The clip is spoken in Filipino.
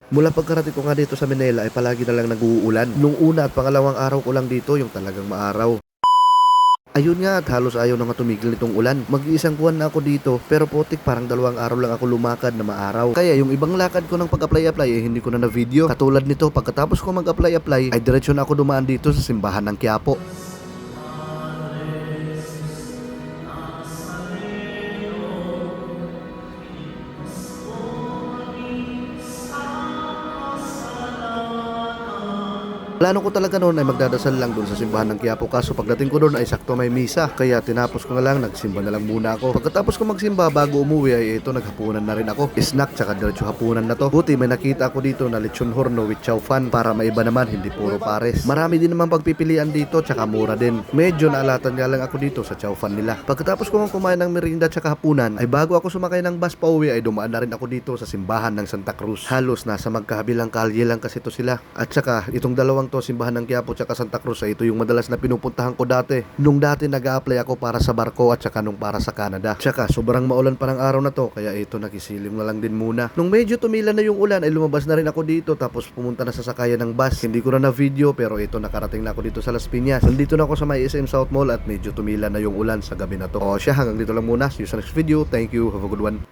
Mula pagkarating ko nga dito sa Manila ay palagi na lang nag-uulan. Nung una at pangalawang araw ko lang dito yung talagang maaraw. Ayun nga at halos ayaw na nga tumigil nitong ulan. Mag-iisang buwan na ako dito pero putik parang 2 araw lang ako lumakad na maaraw. Kaya yung ibang lakad ko ng pag-apply ay hindi ko na video. Katulad nito pagkatapos ko mag-apply ay diretso na ako dumaan dito sa simbahan ng Quiapo. Plano ko talaga noon ay magdadasal lang doon sa simbahan ng Quiapo kaso pagdating ko doon ay sakto may misa kaya tinapos ko na lang nagsimba na lang muna ako. Pagkatapos ko magsimba bago umuwi ay ito naghapunan na rin ako. Snack tsaka diretso hapunan na to. Buti may nakita ako dito na lechon horno with chow fan para maiba naman hindi puro pares. Marami din naman pagpipilian dito tsaka mura din. Medyo naalatan nga lang ako dito sa chow fan nila. Pagkatapos ko kumain ng merienda tsaka hapunan ay bago ako sumakay ng bus pauwi ay dumaan na rin ako dito sa simbahan ng Santa Cruz. Halos nasa magkabilang kalye lang kasi to sila. At tsaka itong dalawang to simbahan ng Quiapo tsaka Santa Cruz ay ito yung madalas na pinupuntahan ko dati. Nung dati nag-a-apply ako para sa barko at tsaka nung para sa Canada. Tsaka sobrang maulan pa ng araw na to kaya ito nakisilim na lang din muna. Nung medyo tumila na yung ulan ay lumabas na rin ako dito tapos pumunta na sa sakayan ng bus. Hindi ko na video pero ito nakarating na ako dito sa Las Piñas. Nandito na ako sa may SM South Mall at medyo tumila na yung ulan sa gabi na to. O siya hanggang dito lang muna. See you sa next video. Thank you. Have a good one.